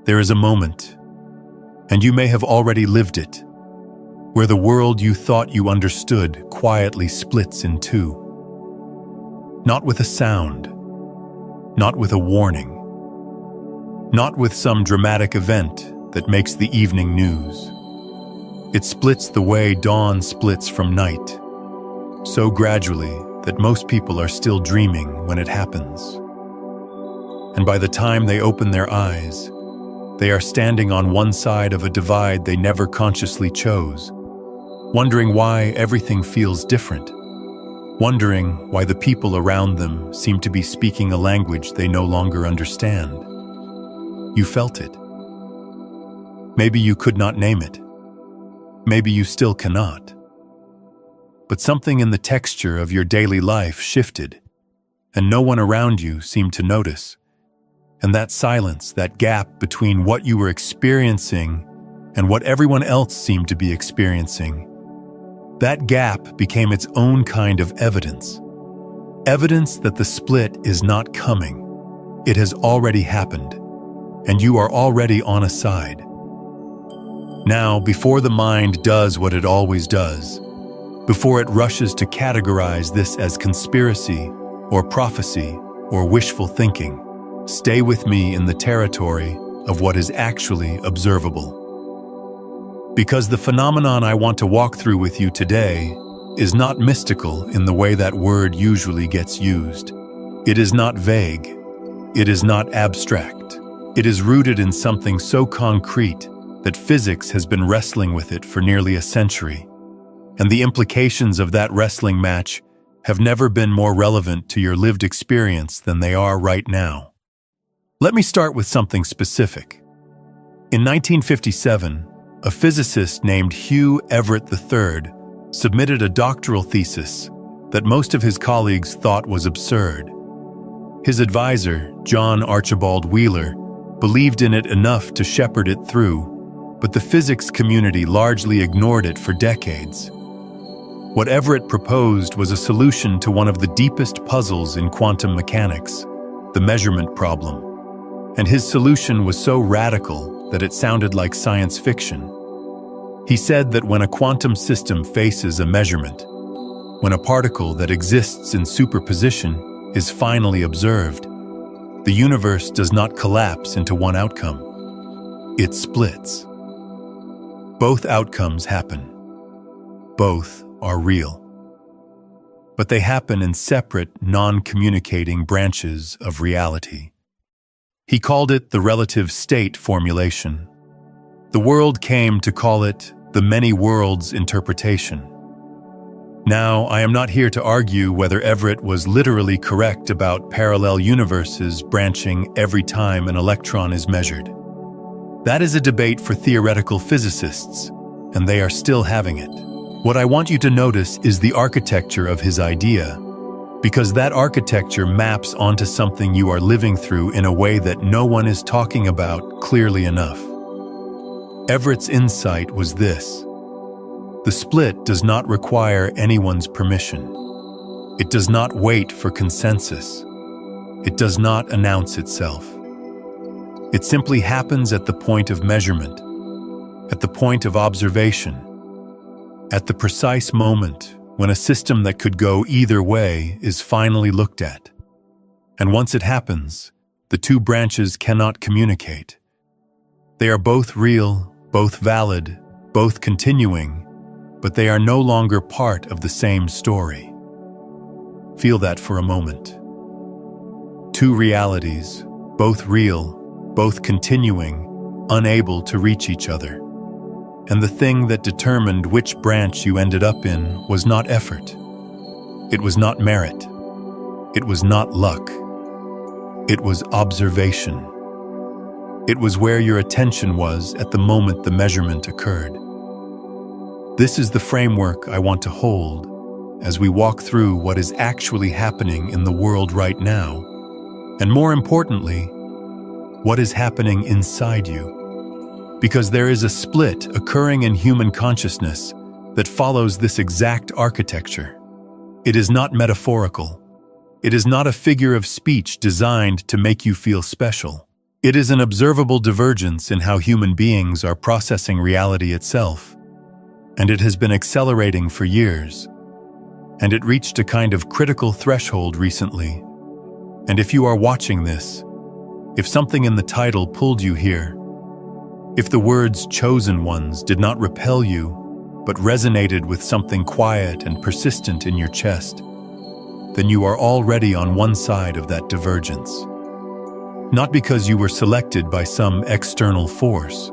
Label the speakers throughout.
Speaker 1: There is a moment, and you may have already lived it, where the world you thought you understood quietly splits in two. Not with a sound, not with a warning, not with some dramatic event that makes the evening news. It splits the way dawn splits from night, so gradually that most people are still dreaming when it happens. And by the time they open their eyes, they are standing on one side of a divide they never consciously chose, wondering why everything feels different, wondering why the people around them seem to be speaking a language they no longer understand. You felt it. Maybe you could not name it. Maybe you still cannot. But something in the texture of your daily life shifted, and no one around you seemed to notice. And that silence, that gap between what you were experiencing and what everyone else seemed to be experiencing, that gap became its own kind of evidence. Evidence that the split is not coming. It has already happened, and you are already on a side. Now, before the mind does what it always does, before it rushes to categorize this as conspiracy or prophecy or wishful thinking, stay with me in the territory of what is actually observable. Because the phenomenon I want to walk through with you today is not mystical in the way that word usually gets used. It is not vague. It is not abstract. It is rooted in something so concrete that physics has been wrestling with it for nearly a century. And the implications of that wrestling match have never been more relevant to your lived experience than they are right now. Let me start with something specific. In 1957, a physicist named Hugh Everett III submitted a doctoral thesis that most of his colleagues thought was absurd. His advisor, John Archibald Wheeler, believed in it enough to shepherd it through, but the physics community largely ignored it for decades. What Everett proposed was a solution to one of the deepest puzzles in quantum mechanics, the measurement problem. And his solution was so radical that it sounded like science fiction. He said that when a quantum system faces a measurement, when a particle that exists in superposition is finally observed, the universe does not collapse into one outcome. It splits. Both outcomes happen. Both are real. But they happen in separate, non-communicating branches of reality. He called it the relative state formulation. The world came to call it the many worlds interpretation. Now, I am not here to argue whether Everett was literally correct about parallel universes branching every time an electron is measured. That is a debate for theoretical physicists, and they are still having it. What I want you to notice is the architecture of his idea, because that architecture maps onto something you are living through in a way that no one is talking about clearly enough. Everett's insight was this: the split does not require anyone's permission. It does not wait for consensus. It does not announce itself. It simply happens at the point of measurement, at the point of observation, at the precise moment when a system that could go either way is finally looked at. And once it happens, the two branches cannot communicate. They are both real, both valid, both continuing, but they are no longer part of the same story. Feel that for a moment. Two realities, both real, both continuing, unable to reach each other. And the thing that determined which branch you ended up in was not effort. It was not merit. It was not luck. It was observation. It was where your attention was at the moment the measurement occurred. This is the framework I want to hold as we walk through what is actually happening in the world right now, and more importantly, what is happening inside you. Because there is a split occurring in human consciousness that follows this exact architecture. It is not metaphorical. It is not a figure of speech designed to make you feel special. It is an observable divergence in how human beings are processing reality itself, and it has been accelerating for years, and it reached a kind of critical threshold recently. And if you are watching this, if something in the title pulled you here, if the words "chosen ones" did not repel you, but resonated with something quiet and persistent in your chest, then you are already on one side of that divergence. Not because you were selected by some external force,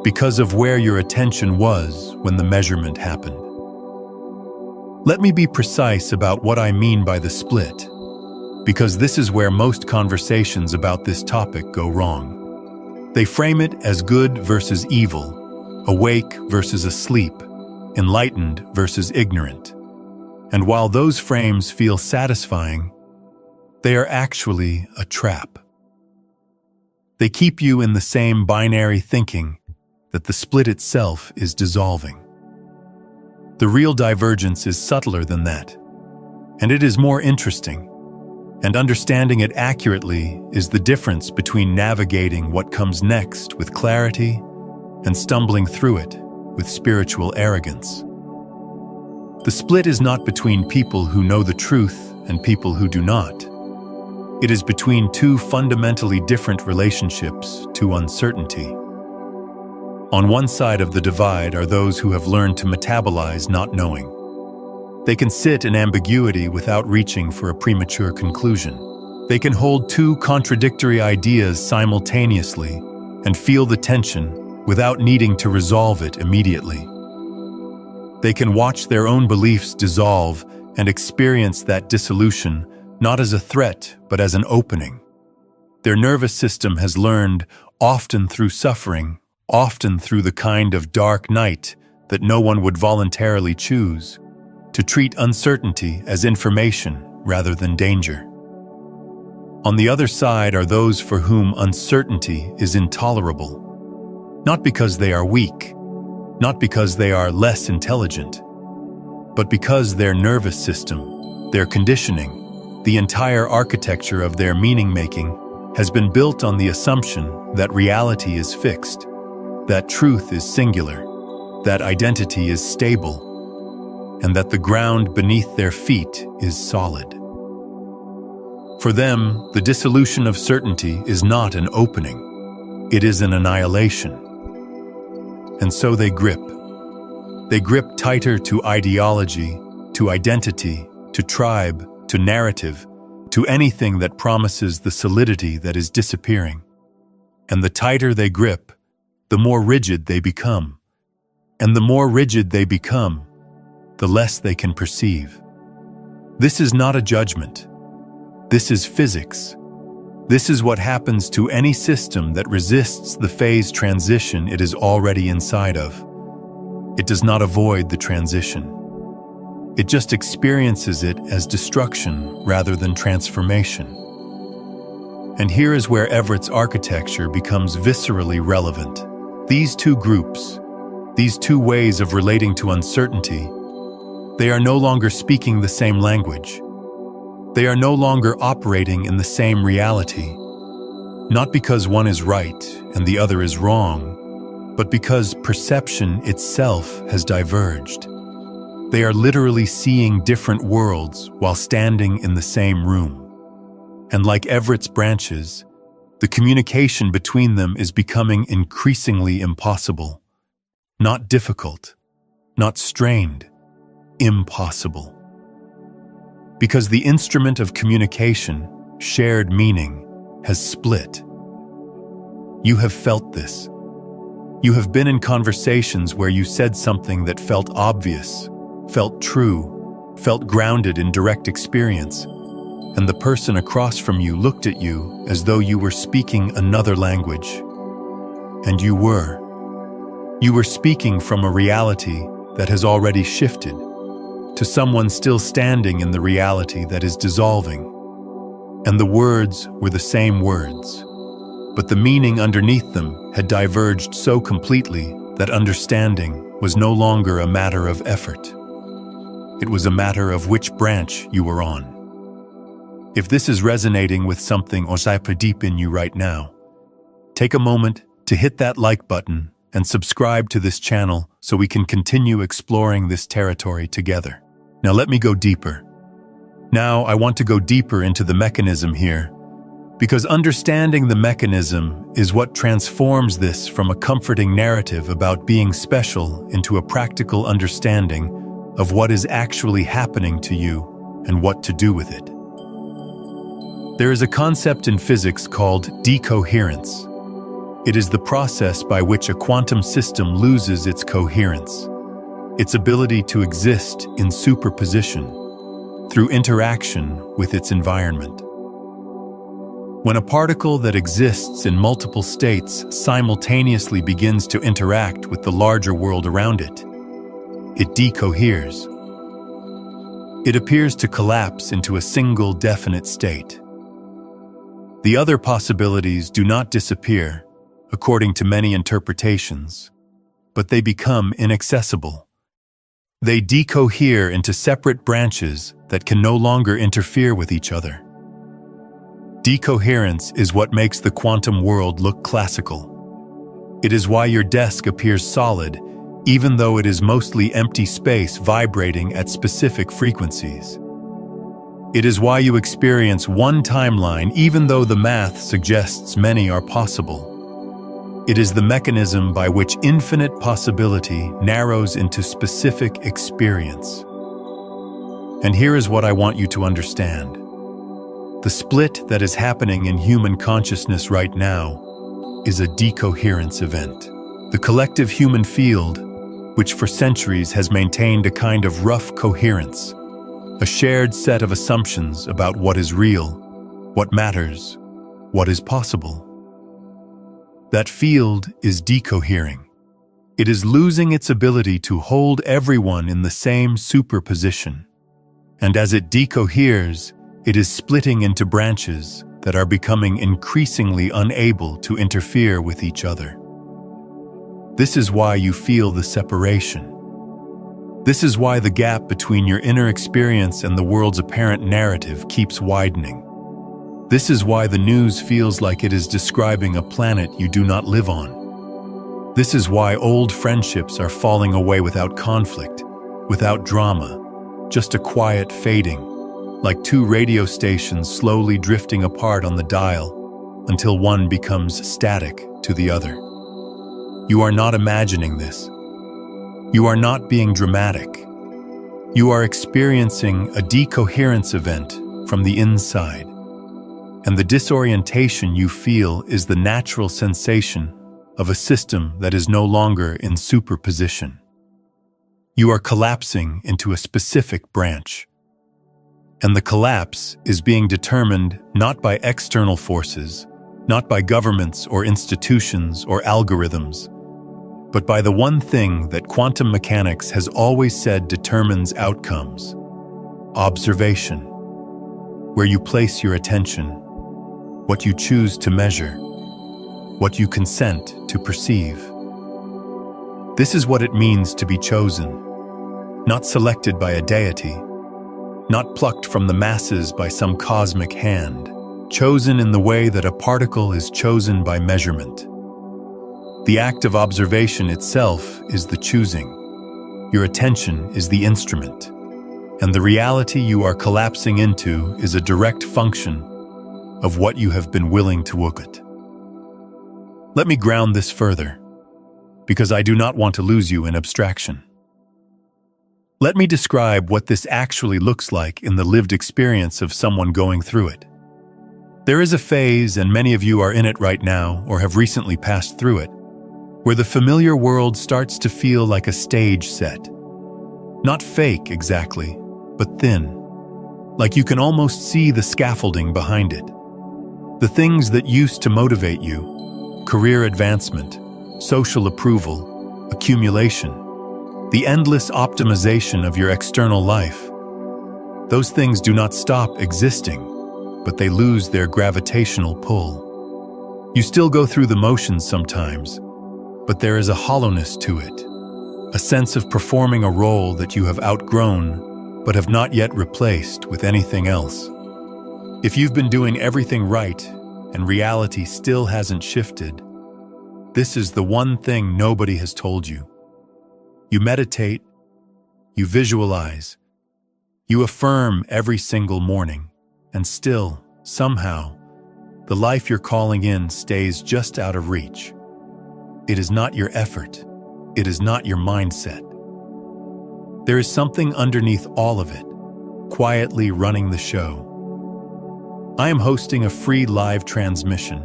Speaker 1: because of where your attention was when the measurement happened. Let me be precise about what I mean by the split, because this is where most conversations about this topic go wrong. They frame it as good versus evil, awake versus asleep, enlightened versus ignorant. And while those frames feel satisfying, they are actually a trap. They keep you in the same binary thinking that the split itself is dissolving. The real divergence is subtler than that, and it is more interesting, and understanding it accurately is the difference between navigating what comes next with clarity and stumbling through it with spiritual arrogance. The split is not between people who know the truth and people who do not. It is between two fundamentally different relationships to uncertainty. On one side of the divide are those who have learned to metabolize not knowing. They can sit in ambiguity without reaching for a premature conclusion. They can hold two contradictory ideas simultaneously and feel the tension without needing to resolve it immediately. They can watch their own beliefs dissolve and experience that dissolution not as a threat, but as an opening. Their nervous system has learned, often through suffering, often through the kind of dark night that no one would voluntarily choose, to treat uncertainty as information rather than danger. On the other side are those for whom uncertainty is intolerable, not because they are weak, not because they are less intelligent, but because their nervous system, their conditioning, the entire architecture of their meaning-making has been built on the assumption that reality is fixed, that truth is singular, that identity is stable, and that the ground beneath their feet is solid. For them, the dissolution of certainty is not an opening, it is an annihilation. And so they grip. They grip tighter to ideology, to identity, to tribe, to narrative, to anything that promises the solidity that is disappearing. And the tighter they grip, the more rigid they become. And the more rigid they become, the less they can perceive. This is not a judgment. This is physics. This is what happens to any system that resists the phase transition it is already inside of. It does not avoid the transition. It just experiences it as destruction rather than transformation. And here is where Everett's architecture becomes viscerally relevant. These two groups, these two ways of relating to uncertainty, they are no longer speaking the same language. They are no longer operating in the same reality, not because one is right and the other is wrong, but because perception itself has diverged. They are literally seeing different worlds while standing in the same room. And like Everett's branches, the communication between them is becoming increasingly impossible. Not difficult, not strained, impossible. Because the instrument of communication, shared meaning, has split. You have felt this. You have been in conversations where you said something that felt obvious, felt true, felt grounded in direct experience, and the person across from you looked at you as though you were speaking another language. And you were. You were speaking from a reality that has already shifted, to someone still standing in the reality that is dissolving. And the words were the same words, but the meaning underneath them had diverged so completely that understanding was no longer a matter of effort. It was a matter of which branch you were on. If this is resonating with something deep in you right now, take a moment to hit that like button and subscribe to this channel so we can continue exploring this territory together. Now let me go deeper. Now I want to go deeper into the mechanism here, because understanding the mechanism is what transforms this from a comforting narrative about being special into a practical understanding of what is actually happening to you and what to do with it. There is a concept in physics called decoherence. It is the process by which a quantum system loses its coherence, its ability to exist in superposition through interaction with its environment. When a particle that exists in multiple states simultaneously begins to interact with the larger world around it, it decoheres. It appears to collapse into a single definite state. The other possibilities do not disappear, according to many interpretations, but they become inaccessible. They decohere into separate branches that can no longer interfere with each other. Decoherence is what makes the quantum world look classical. It is why your desk appears solid, even though it is mostly empty space vibrating at specific frequencies. It is why you experience one timeline, even though the math suggests many are possible. It is the mechanism by which infinite possibility narrows into specific experience. And here is what I want you to understand. The split that is happening in human consciousness right now is a decoherence event. The collective human field, which for centuries has maintained a kind of rough coherence, a shared set of assumptions about what is real, what matters, what is possible. That field is decohering. It is losing its ability to hold everyone in the same superposition. And as it decoheres, it is splitting into branches that are becoming increasingly unable to interfere with each other. This is why you feel the separation. This is why the gap between your inner experience and the world's apparent narrative keeps widening. This is why the news feels like it is describing a planet you do not live on. This is why old friendships are falling away without conflict, without drama, just a quiet fading, like two radio stations slowly drifting apart on the dial until one becomes static to the other. You are not imagining this. You are not being dramatic. You are experiencing a decoherence event from the inside. And the disorientation you feel is the natural sensation of a system that is no longer in superposition. You are collapsing into a specific branch. And the collapse is being determined not by external forces, not by governments or institutions or algorithms, but by the one thing that quantum mechanics has always said determines outcomes: observation. Where you place your attention, what you choose to measure, what you consent to perceive. This is what it means to be chosen, not selected by a deity, not plucked from the masses by some cosmic hand, chosen in the way that a particle is chosen by measurement. The act of observation itself is the choosing. Your attention is the instrument, and the reality you are collapsing into is a direct function of what you have been willing to look at. Let me ground this further, because I do not want to lose you in abstraction. Let me describe what this actually looks like in the lived experience of someone going through it. There is a phase, and many of you are in it right now or have recently passed through it, where the familiar world starts to feel like a stage set. Not fake exactly, but thin. Like you can almost see the scaffolding behind it. The things that used to motivate you, career advancement, social approval, accumulation, the endless optimization of your external life. Those things do not stop existing, but they lose their gravitational pull. You still go through the motions sometimes, but there is a hollowness to it, a sense of performing a role that you have outgrown but have not yet replaced with anything else. If you've been doing everything right and reality still hasn't shifted, This is the one thing nobody has told you. You meditate, you visualize, you affirm every single morning, and still, somehow, the life you're calling in stays just out of reach. It is not your effort. It is not your mindset. There is something underneath all of it, quietly running the show. I am hosting a free live transmission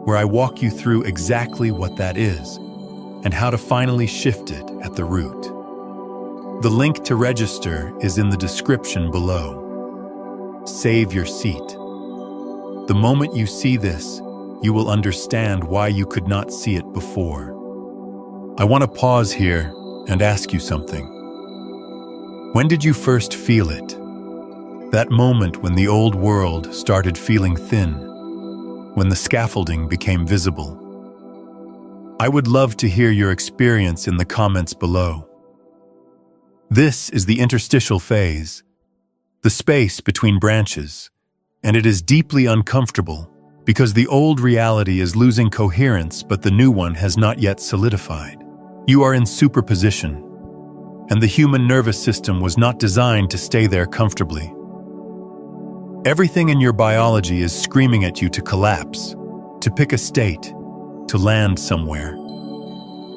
Speaker 1: where I walk you through exactly what that is and how to finally shift it at the root. The link to register is in the description below. Save your seat. The moment you see this, you will understand why you could not see it before. I want to pause here and ask you something. When did you first feel it? That moment when the old world started feeling thin, when the scaffolding became visible. I would love to hear your experience in the comments below. This is the interstitial phase, the space between branches, and it is deeply uncomfortable because the old reality is losing coherence but the new one has not yet solidified. You are in superposition, and the human nervous system was not designed to stay there comfortably. Everything in your biology is screaming at you to collapse, to pick a state, to land somewhere.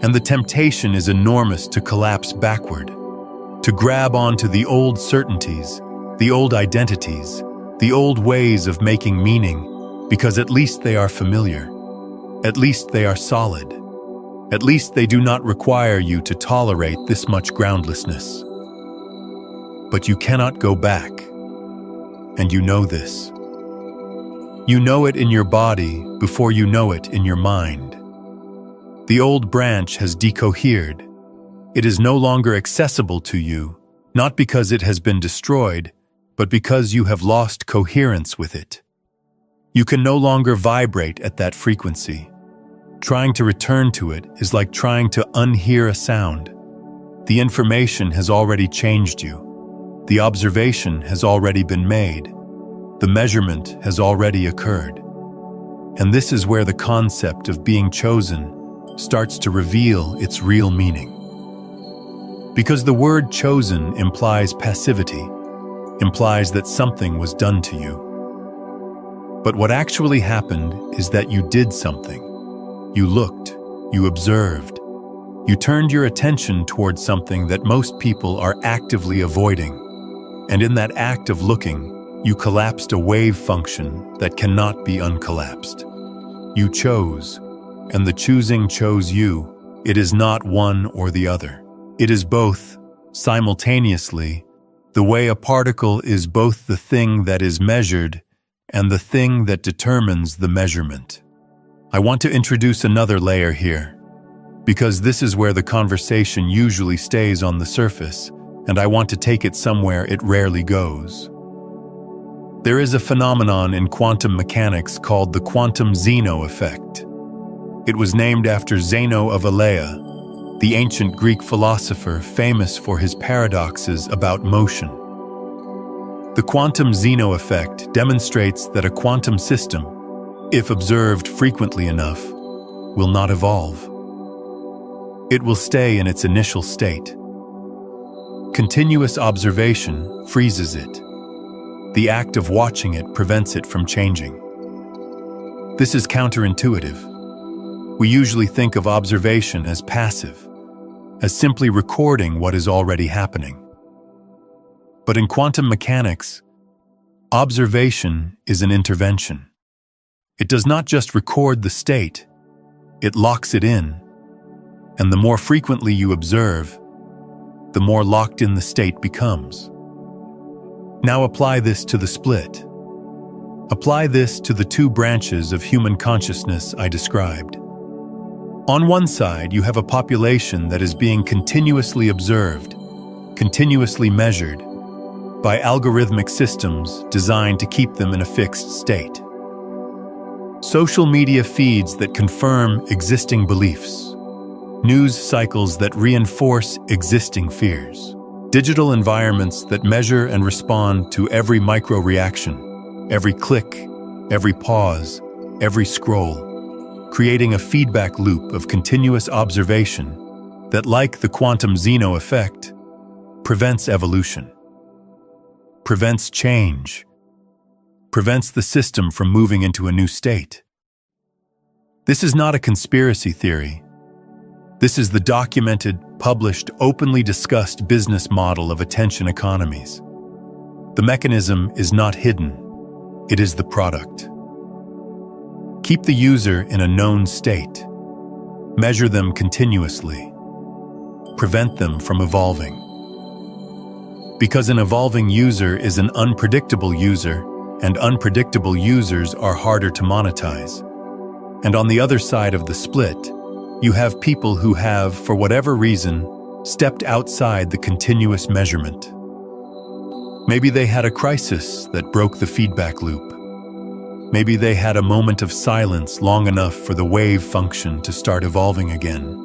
Speaker 1: And the temptation is enormous to collapse backward, to grab onto the old certainties, the old identities, the old ways of making meaning, because at least they are familiar, at least they are solid, at least they do not require you to tolerate this much groundlessness. But you cannot go back. And you know this. You know it in your body before you know it in your mind. The old branch has decohered. It is no longer accessible to you, not because it has been destroyed, but because you have lost coherence with it. You can no longer vibrate at that frequency. Trying to return to it is like trying to unhear a sound. The information has already changed you. The observation has already been made. The measurement has already occurred. And this is where the concept of being chosen starts to reveal its real meaning. Because the word chosen implies passivity, implies that something was done to you. But what actually happened is that you did something. You looked, you observed, you turned your attention towards something that most people are actively avoiding. And in that act of looking, you collapsed a wave function that cannot be uncollapsed. You chose, and the choosing chose you. It is not one or the other. It is both, simultaneously, the way a particle is both the thing that is measured and the thing that determines the measurement. I want to introduce another layer here, because this is where the conversation usually stays on the surface, and I want to take it somewhere it rarely goes. There is a phenomenon in quantum mechanics called the Quantum Zeno Effect. It was named after Zeno of Elea, the ancient Greek philosopher famous for his paradoxes about motion. The Quantum Zeno Effect demonstrates that a quantum system, if observed frequently enough, will not evolve. It will stay in its initial state. Continuous observation freezes it. The act of watching it prevents it from changing. This is counterintuitive. We usually think of observation as passive, as simply recording what is already happening. But in quantum mechanics, observation is an intervention. It does not just record the state, it locks it in. And the more frequently you observe, the more locked in the state becomes. Now apply this to the split. Apply this to the two branches of human consciousness I described. On one side, you have a population that is being continuously observed, continuously measured, by algorithmic systems designed to keep them in a fixed state. Social media feeds that confirm existing beliefs, news cycles that reinforce existing fears, digital environments that measure and respond to every micro-reaction, every click, every pause, every scroll. creating a feedback loop of continuous observation that, like the Quantum Zeno Effect, prevents evolution, prevents change, prevents the system from moving into a new state. This is not a conspiracy theory. This is the documented, published, openly discussed business model of attention economies. The mechanism is not hidden. It is the product. Keep the user in a known state. Measure them continuously. Prevent them from evolving. Because an evolving user is an unpredictable user, and unpredictable users are harder to monetize. And on the other side of the split, you have people who have, for whatever reason, stepped outside the continuous measurement. Maybe they had a crisis that broke the feedback loop. Maybe they had a moment of silence long enough for the wave function to start evolving again.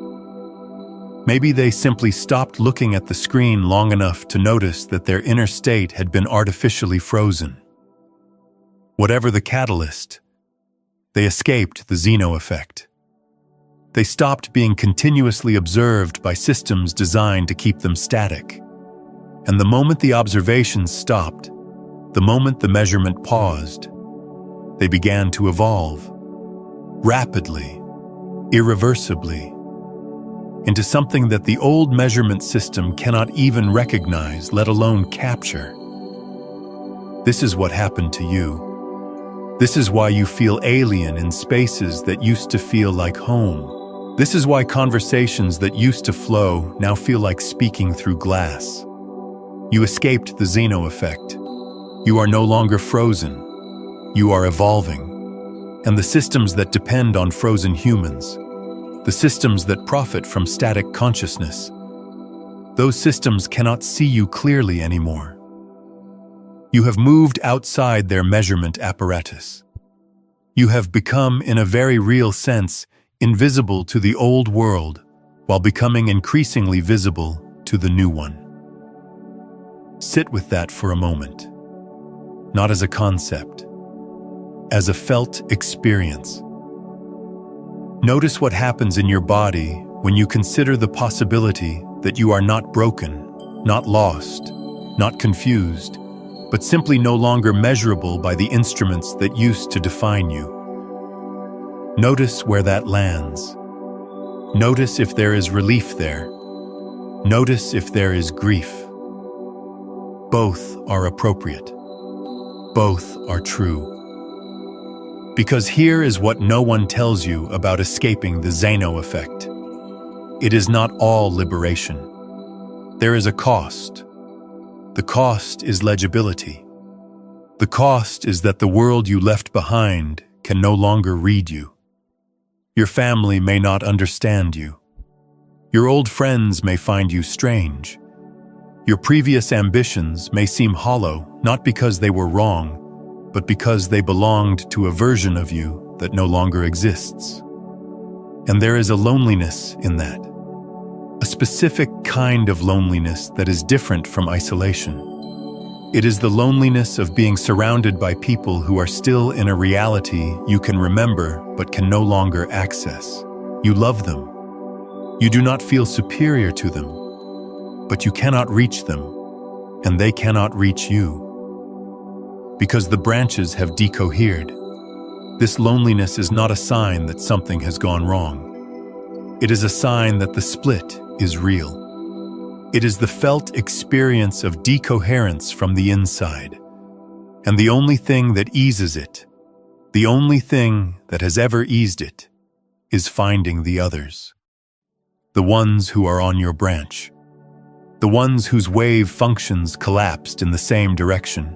Speaker 1: Maybe they simply stopped looking at the screen long enough to notice that their inner state had been artificially frozen. Whatever the catalyst, they escaped the Zeno effect. They stopped being continuously observed by systems designed to keep them static. And the moment the observations stopped, the moment the measurement paused, they began to evolve, rapidly, irreversibly, into something that the old measurement system cannot even recognize, let alone capture. This is what happened to you. This is why you feel alien in spaces that used to feel like home. This is why conversations that used to flow now feel like speaking through glass. You escaped the Zeno effect. You are no longer frozen. You are evolving. And the systems that depend on frozen humans, the systems that profit from static consciousness, those systems cannot see you clearly anymore. You have moved outside their measurement apparatus. You have become, in a very real sense, invisible to the old world while becoming increasingly visible to the new one. Sit with that for a moment, not as a concept, as a felt experience. Notice what happens in your body when you consider the possibility that you are not broken, not lost, not confused, but simply no longer measurable by the instruments that used to define you. Notice where that lands. Notice if there is relief there. Notice if there is grief. Both are appropriate. Both are true. Because here is what no one tells you about escaping the Zeno effect. It is not all liberation. There is a cost. The cost is legibility. The cost is that the world you left behind can no longer read you. Your family may not understand you. Your old friends may find you strange. Your previous ambitions may seem hollow, not because they were wrong, but because they belonged to a version of you that no longer exists. And there is a loneliness in that, a specific kind of loneliness that is different from isolation. It is the loneliness of being surrounded by people who are still in a reality you can remember but can no longer access. You love them. You do not feel superior to them, but you cannot reach them, and they cannot reach you. Because the branches have decohered. This loneliness is not a sign that something has gone wrong. It is a sign that the split is real. It is the felt experience of decoherence from the inside. And the only thing that eases it, the only thing that has ever eased it, is finding the others. The ones who are on your branch. The ones whose wave functions collapsed in the same direction.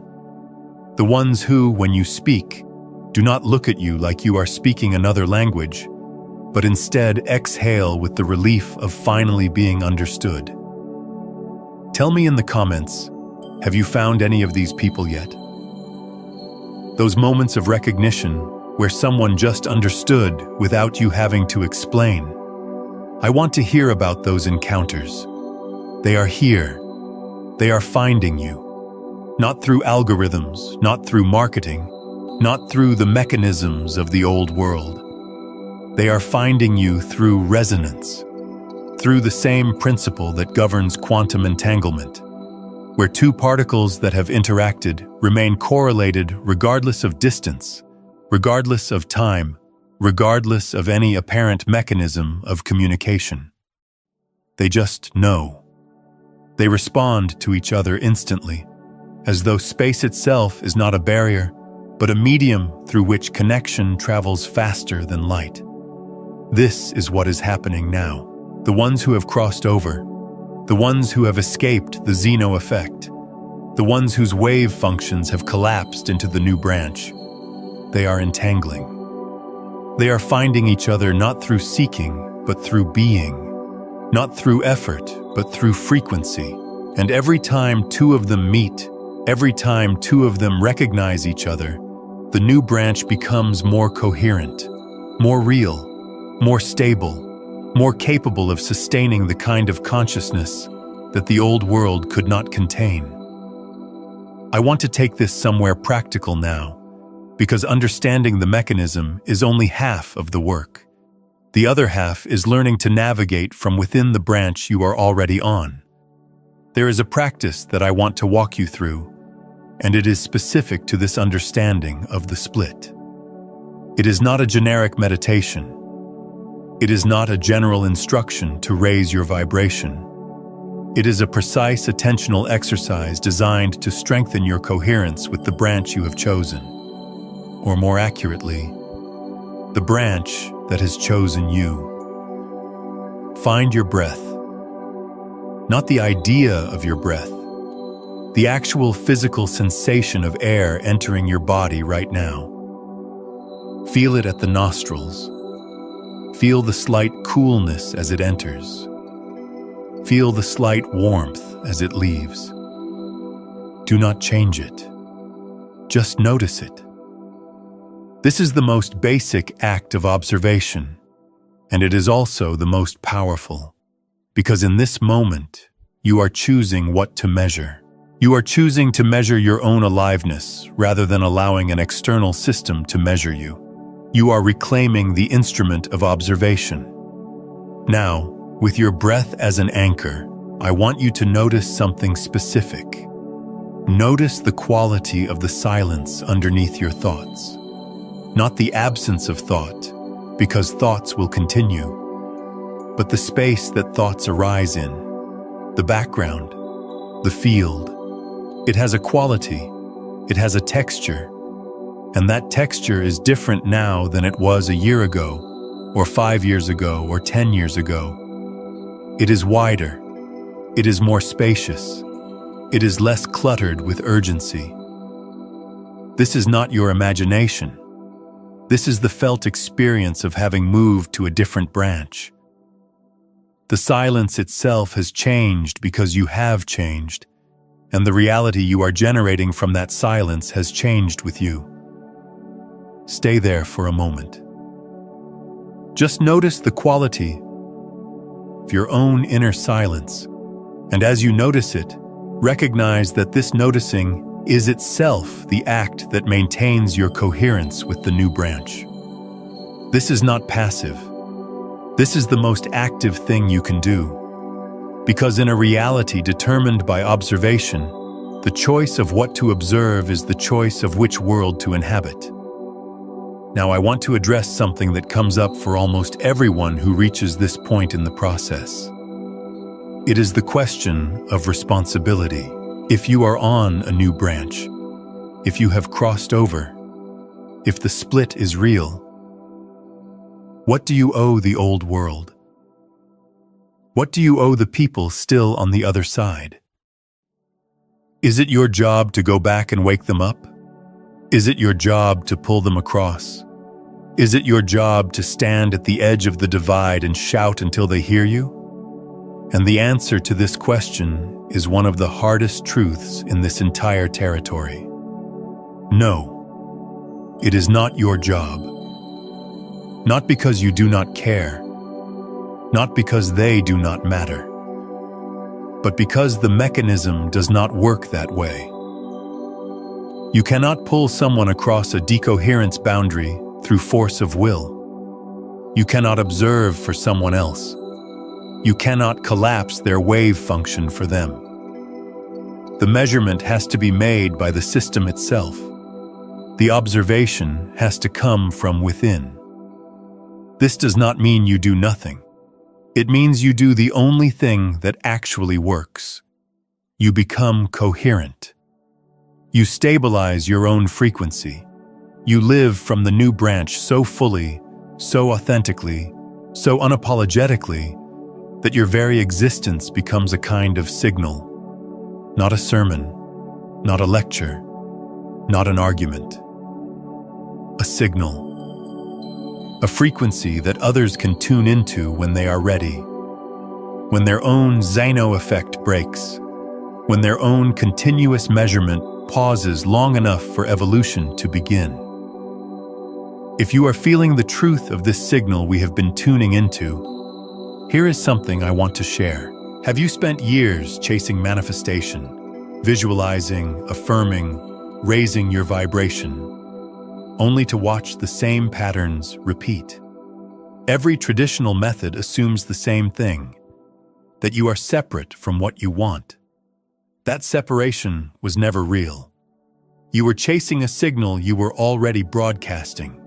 Speaker 1: The ones who, when you speak, do not look at you like you are speaking another language, but instead exhale with the relief of finally being understood. Tell me in the comments, have you found any of these people yet? Those moments of recognition where someone just understood without you having to explain. I want to hear about those encounters. They are here. They are finding you. Not through algorithms, not through marketing, not through the mechanisms of the old world. They are finding you through resonance, through the same principle that governs quantum entanglement, where two particles that have interacted remain correlated regardless of distance, regardless of time, regardless of any apparent mechanism of communication. They just know. They respond to each other instantly, as though space itself is not a barrier, but a medium through which connection travels faster than light. This is what is happening now. The ones who have crossed over, the ones who have escaped the Zeno Effect, the ones whose wave functions have collapsed into the new branch, they are entangling. They are finding each other not through seeking, but through being, not through effort, but through frequency. And every time two of them meet, every time two of them recognize each other, the new branch becomes more coherent, more real, more stable, more capable of sustaining the kind of consciousness that the old world could not contain. I want to take this somewhere practical now, because understanding the mechanism is only half of the work. The other half is learning to navigate from within the branch you are already on. There is a practice that I want to walk you through, and it is specific to this understanding of the split. It is not a generic meditation. It is not a general instruction to raise your vibration. It is a precise attentional exercise designed to strengthen your coherence with the branch you have chosen, or more accurately, the branch that has chosen you. Find your breath. Not the idea of your breath, the actual physical sensation of air entering your body right now. Feel it at the nostrils. Feel the slight coolness as it enters. Feel the slight warmth as it leaves. Do not change it. Just notice it. This is the most basic act of observation, and it is also the most powerful, because in this moment, you are choosing what to measure. You are choosing to measure your own aliveness rather than allowing an external system to measure you. You are reclaiming the instrument of observation. Now, with your breath as an anchor, I want you to notice something specific. Notice the quality of the silence underneath your thoughts. Not the absence of thought, because thoughts will continue, but the space that thoughts arise in, the background, the field. It has a quality, it has a texture, and that texture is different now than it was a year ago, or 5 years ago, or 10 years ago. It is wider, it is more spacious, it is less cluttered with urgency. This is not your imagination. This is the felt experience of having moved to a different branch. The silence itself has changed because you have changed, and the reality you are generating from that silence has changed with you. Stay there for a moment. Just notice the quality of your own inner silence, and as you notice it, recognize that this noticing is itself the act that maintains your coherence with the new branch. This is not passive. This is the most active thing you can do, because in a reality determined by observation, the choice of what to observe is the choice of which world to inhabit. Now, I want to address something that comes up for almost everyone who reaches this point in the process. It is the question of responsibility. If you are on a new branch, if you have crossed over, if the split is real, what do you owe the old world? What do you owe the people still on the other side? Is it your job to go back and wake them up? Is it your job to pull them across? Is it your job to stand at the edge of the divide and shout until they hear you? And the answer to this question is one of the hardest truths in this entire territory. No, it is not your job. Not because you do not care, not because they do not matter, but because the mechanism does not work that way. You cannot pull someone across a decoherence boundary through force of will. You cannot observe for someone else. You cannot collapse their wave function for them. The measurement has to be made by the system itself. The observation has to come from within. This does not mean you do nothing. It means you do the only thing that actually works. You become coherent. You stabilize your own frequency. You live from the new branch so fully, so authentically, so unapologetically, that your very existence becomes a kind of signal. Not a sermon, not a lecture, not an argument. A signal. A frequency that others can tune into when they are ready. When their own Zeno Effect breaks. When their own continuous measurement pauses long enough for evolution to begin. If you are feeling the truth of this signal we have been tuning into, here is something I want to share. Have you spent years chasing manifestation, visualizing, affirming, raising your vibration, only to watch the same patterns repeat? Every traditional method assumes the same thing, that you are separate from what you want. That separation was never real. You were chasing a signal you were already broadcasting.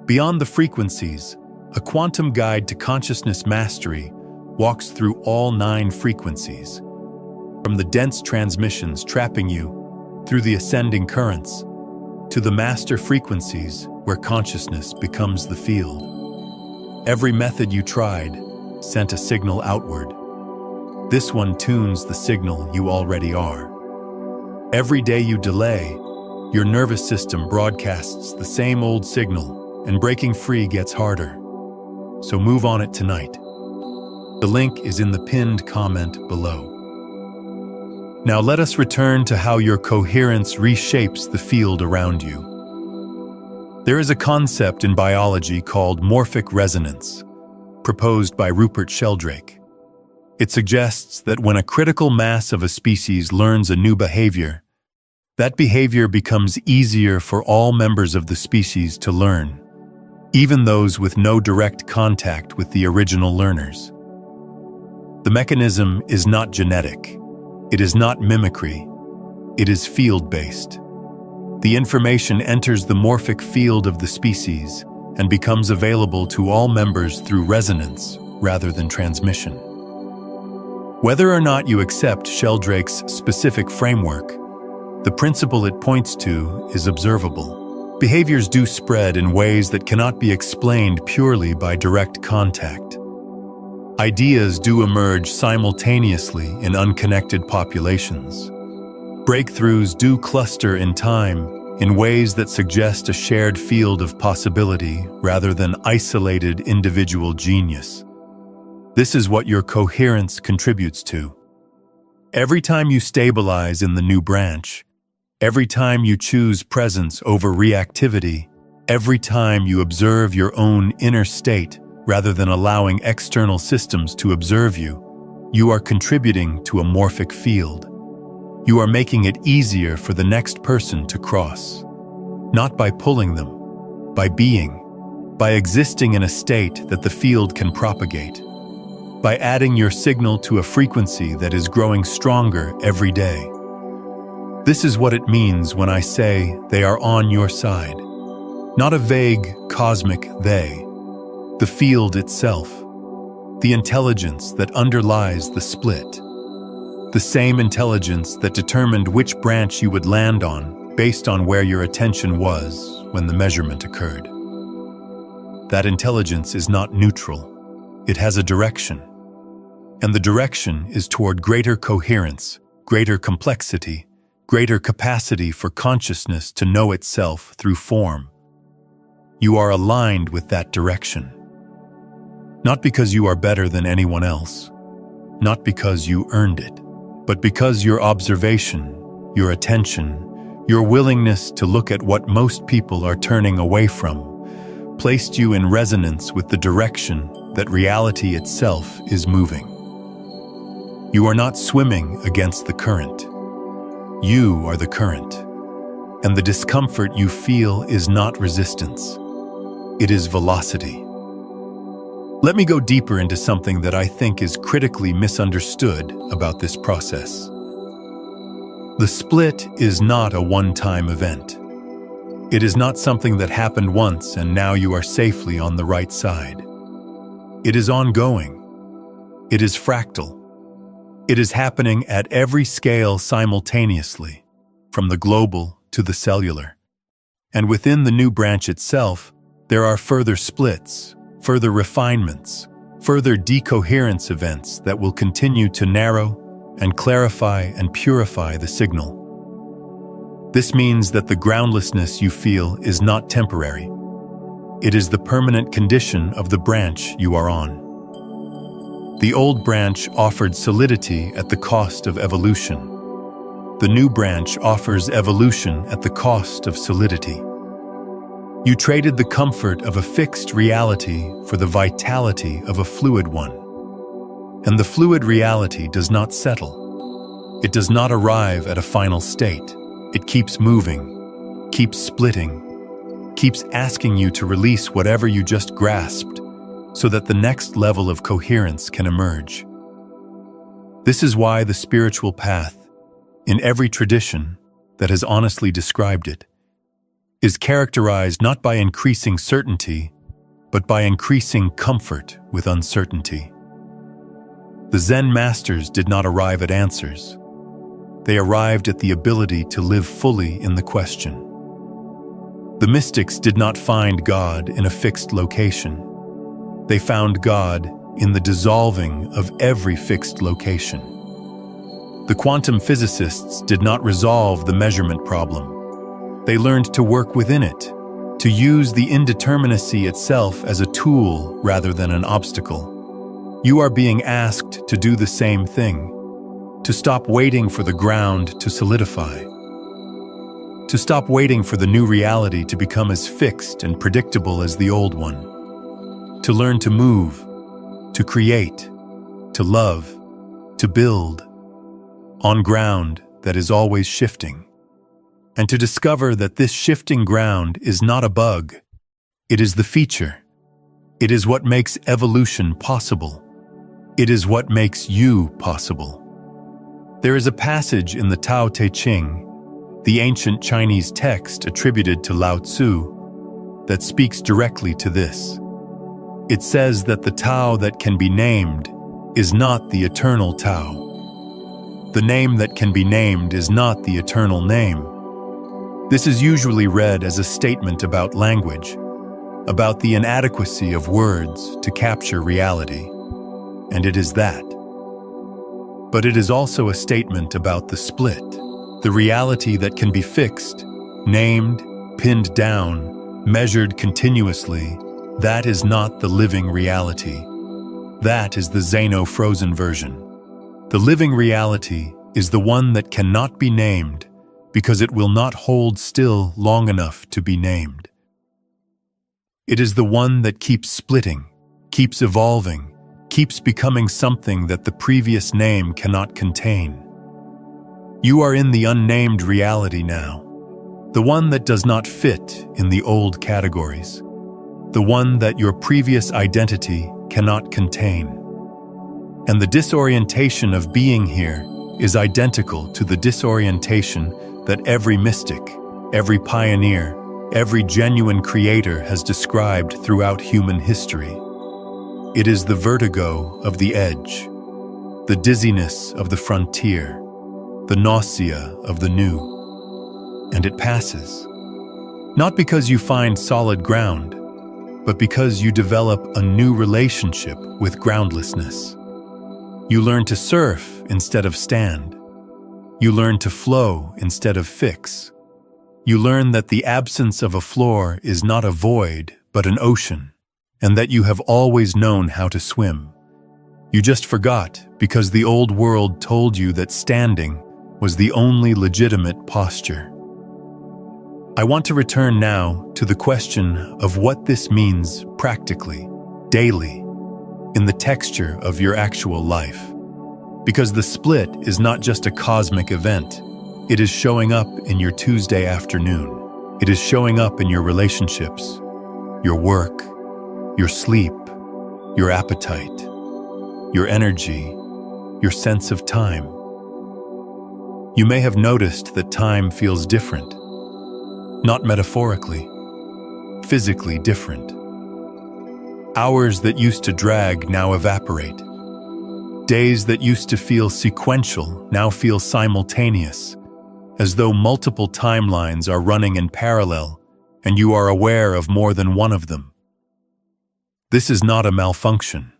Speaker 1: Beyond the frequencies, a quantum guide to consciousness mastery walks through all 9 frequencies. From the dense transmissions trapping you, through the ascending currents, to the master frequencies where consciousness becomes the field. Every method you tried sent a signal outward. This one tunes the signal you already are. Every day you delay, your nervous system broadcasts the same old signal, and breaking free gets harder. So move on it tonight. The link is in the pinned comment below. Now let us return to how your coherence reshapes the field around you. There is a concept in biology called morphic resonance, proposed by Rupert Sheldrake. It suggests that when a critical mass of a species learns a new behavior, that behavior becomes easier for all members of the species to learn, even those with no direct contact with the original learners. The mechanism is not genetic. It is not mimicry. It is field-based. The information enters the morphic field of the species and becomes available to all members through resonance rather than transmission. Whether or not you accept Sheldrake's specific framework, the principle it points to is observable. Behaviors do spread in ways that cannot be explained purely by direct contact. Ideas do emerge simultaneously in unconnected populations. Breakthroughs do cluster in time in ways that suggest a shared field of possibility rather than isolated individual genius. This is what your coherence contributes to. Every time you stabilize in the new branch, every time you choose presence over reactivity, every time you observe your own inner state rather than allowing external systems to observe you, you are contributing to a morphic field. You are making it easier for the next person to cross. Not by pulling them, by being, by existing in a state that the field can propagate, by adding your signal to a frequency that is growing stronger every day. This is what it means when I say they are on your side. Not a vague, cosmic they. The field itself. The intelligence that underlies the split. The same intelligence that determined which branch you would land on based on where your attention was when the measurement occurred. That intelligence is not neutral. It has a direction. And the direction is toward greater coherence, greater complexity, greater capacity for consciousness to know itself through form. You are aligned with that direction. Not because you are better than anyone else, not because you earned it, but because your observation, your attention, your willingness to look at what most people are turning away from, placed you in resonance with the direction that reality itself is moving. You are not swimming against the current. You are the current, and the discomfort you feel is not resistance. It is velocity. Let me go deeper into something that I think is critically misunderstood about this process. The split is not a one-time event. It is not something that happened once and now you are safely on the right side. It is ongoing. It is fractal. It is happening at every scale simultaneously, from the global to the cellular. And within the new branch itself, there are further splits, further refinements, further decoherence events that will continue to narrow and clarify and purify the signal. This means that the groundlessness you feel is not temporary. It is the permanent condition of the branch you are on. The old branch offered solidity at the cost of evolution. The new branch offers evolution at the cost of solidity. You traded the comfort of a fixed reality for the vitality of a fluid one. And the fluid reality does not settle. It does not arrive at a final state. It keeps moving, keeps splitting, keeps asking you to release whatever you just grasped so that the next level of coherence can emerge. This is why the spiritual path, in every tradition that has honestly described it, is characterized not by increasing certainty, but by increasing comfort with uncertainty. The Zen masters did not arrive at answers. They arrived at the ability to live fully in the question. The mystics did not find God in a fixed location. They found God in the dissolving of every fixed location. The quantum physicists did not resolve the measurement problem. They learned to work within it, to use the indeterminacy itself as a tool rather than an obstacle. You are being asked to do the same thing. To stop waiting for the ground to solidify. To stop waiting for the new reality to become as fixed and predictable as the old one. To learn to move, to create, to love, to build, on ground that is always shifting. And to discover that this shifting ground is not a bug. It is the feature. It is what makes evolution possible. It is what makes you possible. There is a passage in the Tao Te Ching, the ancient Chinese text attributed to Lao Tzu, that speaks directly to this. It says that the Tao that can be named is not the eternal Tao. The name that can be named is not the eternal name. This is usually read as a statement about language, about the inadequacy of words to capture reality. And it is that. But it is also a statement about the split, the reality that can be fixed, named, pinned down, measured continuously. That is not the living reality. That is the Zeno frozen version. The living reality is the one that cannot be named because it will not hold still long enough to be named. It is the one that keeps splitting, keeps evolving, keeps becoming something that the previous name cannot contain. You are in the unnamed reality now, the one that does not fit in the old categories, the one that your previous identity cannot contain. And the disorientation of being here is identical to the disorientation that every mystic, every pioneer, every genuine creator has described throughout human history. It is the vertigo of the edge, the dizziness of the frontier, the nausea of the new. And it passes. Not because you find solid ground, but because you develop a new relationship with groundlessness. You learn to surf instead of stand. You learn to flow instead of fix. You learn that the absence of a floor is not a void, but an ocean, and that you have always known how to swim. You just forgot because the old world told you that standing was the only legitimate posture. I want to return now to the question of what this means practically, daily, in the texture of your actual life. Because the split is not just a cosmic event. It is showing up in your Tuesday afternoon. It is showing up in your relationships, your work, your sleep, your appetite, your energy, your sense of time. You may have noticed that time feels different, not metaphorically, physically different. Hours that used to drag now evaporate. Days that used to feel sequential now feel simultaneous, as though multiple timelines are running in parallel and you are aware of more than one of them. This is not a malfunction.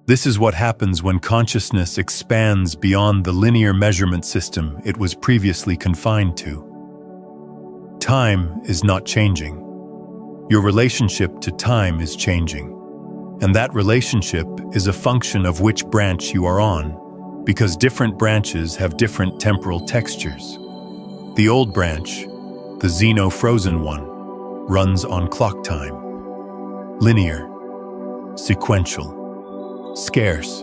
Speaker 1: This is what happens when consciousness expands beyond the linear measurement system it was previously confined to. Time is not changing. Your relationship to time is changing, and that relationship is a function of which branch you are on, because different branches have different temporal textures. The old branch, the Zeno frozen one, runs on clock time. Linear, sequential, scarce.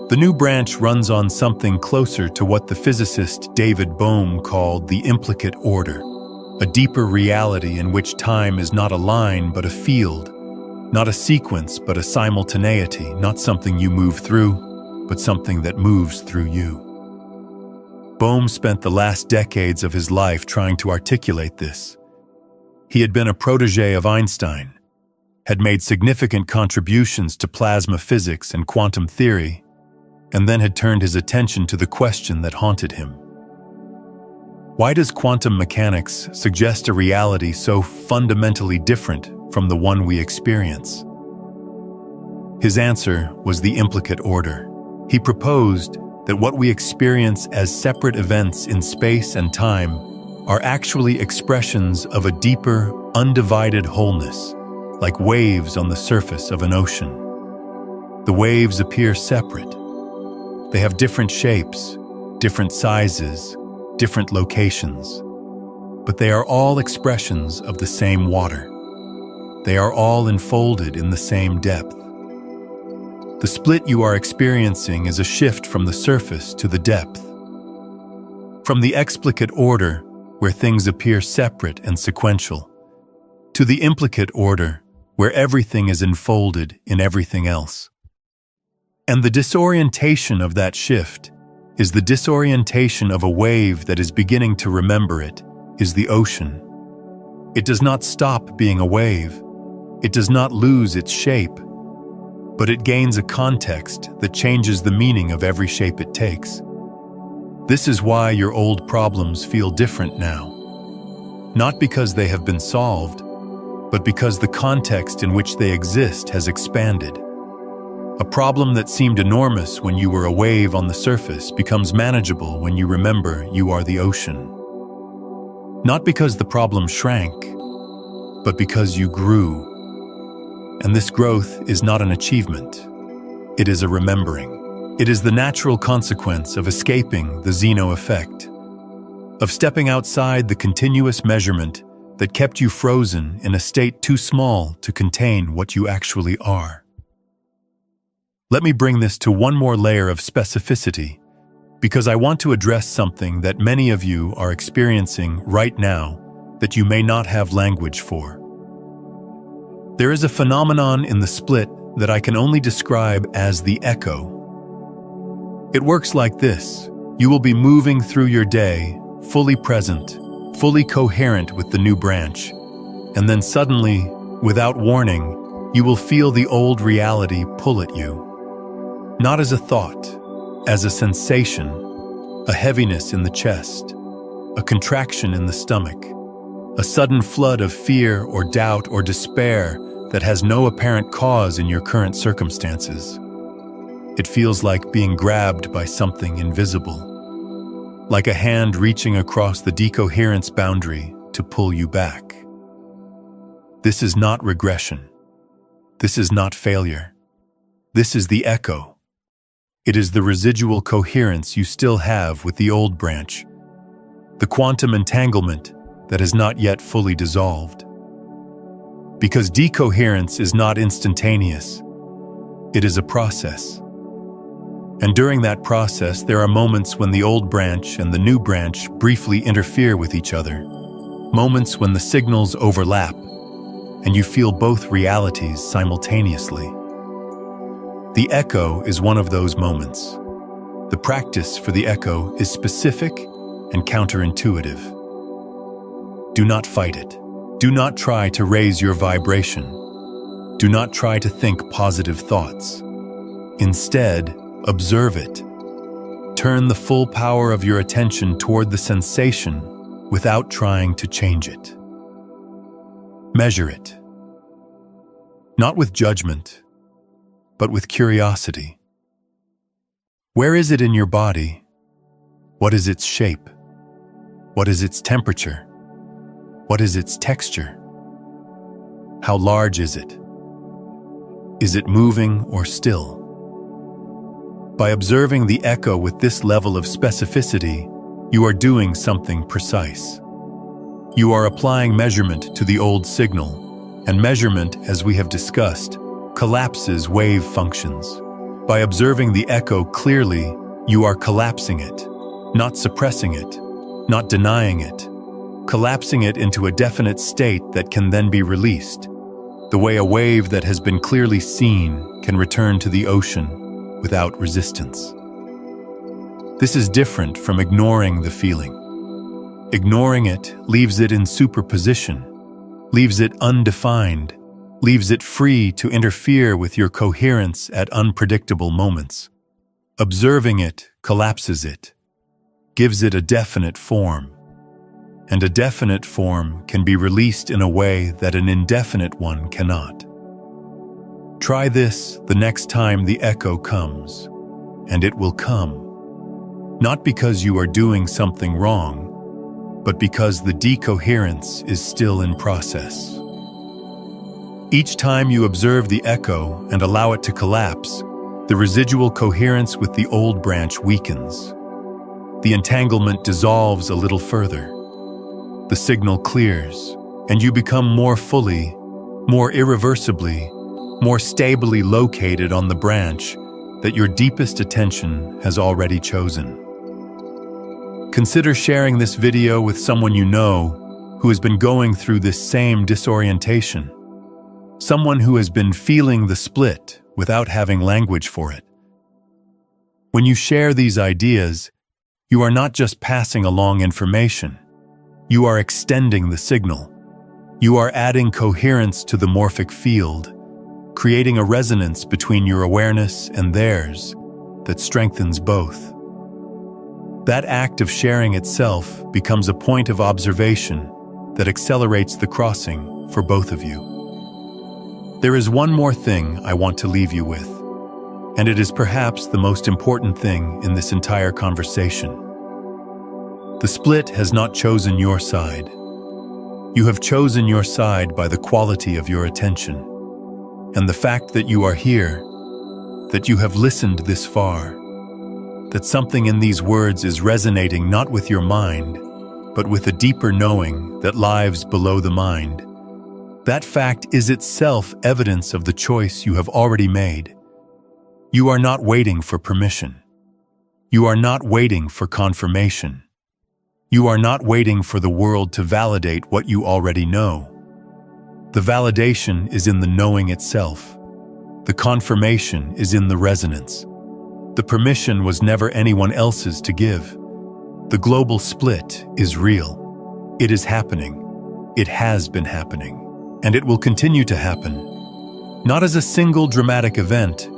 Speaker 1: The new branch runs on something closer to what the physicist David Bohm called the implicate order, a deeper reality in which time is not a line but a field, not a sequence but a simultaneity, not something you move through, but something that moves through you. Bohm spent the last decades of his life trying to articulate this. He had been a protege of Einstein, had made significant contributions to plasma physics and quantum theory, and then had turned his attention to the question that haunted him. Why does quantum mechanics suggest a reality so fundamentally different from the one we experience? His answer was the implicate order. He proposed that what we experience as separate events in space and time are actually expressions of a deeper, undivided wholeness, like waves on the surface of an ocean. The waves appear separate. They have different shapes, different sizes, different locations, but they are all expressions of the same water. They are all enfolded in the same depth. The split you are experiencing is a shift from the surface to the depth. From the explicate order, where things appear separate and sequential, to the implicate order, where everything is enfolded in everything else. And the disorientation of that shift is the disorientation of a wave that is beginning to remember it, is the ocean. It does not stop being a wave. It does not lose its shape, but it gains a context that changes the meaning of every shape it takes. This is why your old problems feel different now. Not because they have been solved, but because the context in which they exist has expanded. A problem that seemed enormous when you were a wave on the surface becomes manageable when you remember you are the ocean. Not because the problem shrank, but because you grew. And this growth is not an achievement. It is a remembering. It is the natural consequence of escaping the Zeno effect, of stepping outside the continuous measurement that kept you frozen in a state too small to contain what you actually are. Let me bring this to one more layer of specificity, because I want to address something that many of you are experiencing right now that you may not have language for. There is a phenomenon in the split that I can only describe as the echo. It works like this. You will be moving through your day, fully present, fully coherent with the new branch, and then suddenly, without warning, you will feel the old reality pull at you. Not as a thought, as a sensation, a heaviness in the chest, a contraction in the stomach, a sudden flood of fear or doubt or despair that has no apparent cause in your current circumstances. It feels like being grabbed by something invisible, like a hand reaching across the decoherence boundary to pull you back. This is not regression. This is not failure. This is the echo. It is the residual coherence you still have with the old branch, the quantum entanglement that has not yet fully dissolved. Because decoherence is not instantaneous, it is a process. And during that process, there are moments when the old branch and the new branch briefly interfere with each other, moments when the signals overlap, and you feel both realities simultaneously. The echo is one of those moments. The practice for the echo is specific and counterintuitive. Do not fight it. Do not try to raise your vibration. Do not try to think positive thoughts. Instead, observe it. Turn the full power of your attention toward the sensation without trying to change it. Measure it. Not with judgment, but with curiosity. Where is it in your body? What is its shape? What is its temperature? What is its texture? How large is it? Is it moving or still? By observing the echo with this level of specificity, you are doing something precise. You are applying measurement to the old signal, and measurement, as we have discussed, collapses wave functions. By observing the echo clearly, you are collapsing it, not suppressing it, not denying it, collapsing it into a definite state that can then be released, the way a wave that has been clearly seen can return to the ocean without resistance. This is different from ignoring the feeling. Ignoring it leaves it in superposition, leaves it undefined, leaves it free to interfere with your coherence at unpredictable moments. Observing it collapses it, gives it a definite form, and a definite form can be released in a way that an indefinite one cannot. Try this the next time the echo comes, and it will come, not because you are doing something wrong, but because the decoherence is still in process. Each time you observe the echo and allow it to collapse, the residual coherence with the old branch weakens. The entanglement dissolves a little further. The signal clears, and you become more fully, more irreversibly, more stably located on the branch that your deepest attention has already chosen. Consider sharing this video with someone you know who has been going through this same disorientation, someone who has been feeling the split without having language for it. When you share these ideas, you are not just passing along information. You are extending the signal. You are adding coherence to the morphic field, creating a resonance between your awareness and theirs that strengthens both. That act of sharing itself becomes a point of observation that accelerates the crossing for both of you. There is one more thing I want to leave you with, and it is perhaps the most important thing in this entire conversation. The split has not chosen your side. You have chosen your side by the quality of your attention, and the fact that you are here, that you have listened this far, that something in these words is resonating not with your mind, but with a deeper knowing that lies below the mind. That fact is itself evidence of the choice you have already made. You are not waiting for permission. You are not waiting for confirmation. You are not waiting for the world to validate what you already know. The validation is in the knowing itself. The confirmation is in the resonance. The permission was never anyone else's to give. The global split is real. It is happening. It has been happening. And it will continue to happen. Not as a single dramatic event,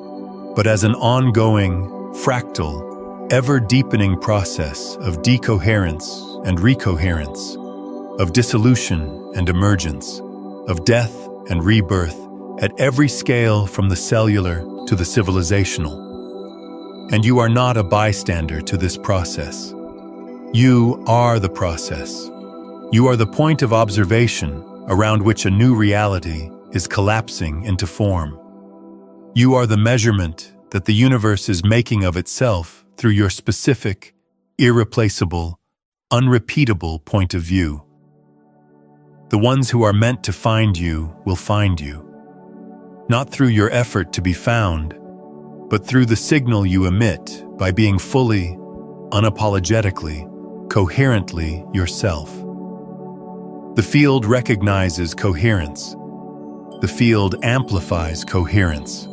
Speaker 1: but as an ongoing, fractal, ever-deepening process of decoherence and recoherence, of dissolution and emergence, of death and rebirth at every scale from the cellular to the civilizational. And you are not a bystander to this process. You are the process. You are the point of observation around which a new reality is collapsing into form. You are the measurement that the universe is making of itself through your specific, irreplaceable, unrepeatable point of view. The ones who are meant to find you will find you, not through your effort to be found, but through the signal you emit by being fully, unapologetically, coherently yourself. The field recognizes coherence. The field amplifies coherence.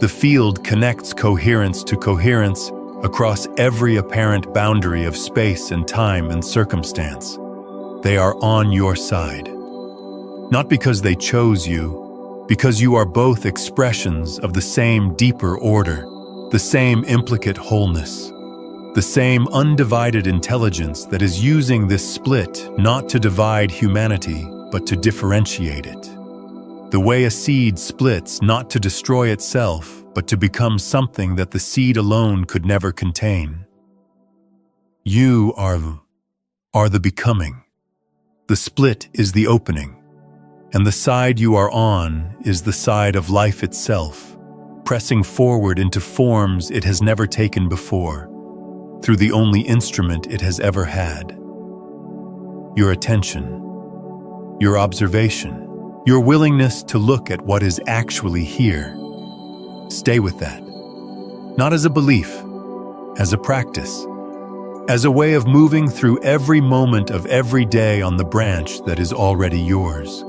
Speaker 1: The field connects coherence to coherence across every apparent boundary of space and time and circumstance. They are on your side. Not because they chose you, because you are both expressions of the same deeper order, the same implicate wholeness, the same undivided intelligence that is using this split not to divide humanity, but to differentiate it. The way a seed splits not to destroy itself, but to become something that the seed alone could never contain. You are the becoming. The split is the opening, and the side you are on is the side of life itself, pressing forward into forms it has never taken before, through the only instrument it has ever had. Your attention, your observation, your willingness to look at what is actually here. Stay with that, not as a belief, as a practice, as a way of moving through every moment of every day on the branch that is already yours.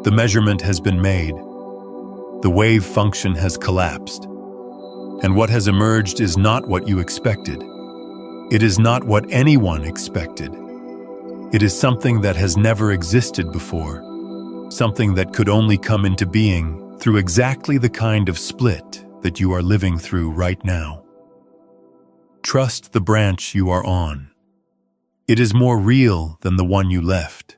Speaker 1: The measurement has been made, the wave function has collapsed, and what has emerged is not what you expected. It is not what anyone expected. It is something that has never existed before, something that could only come into being through exactly the kind of split that you are living through right now. Trust the branch you are on. It is more real than the one you left.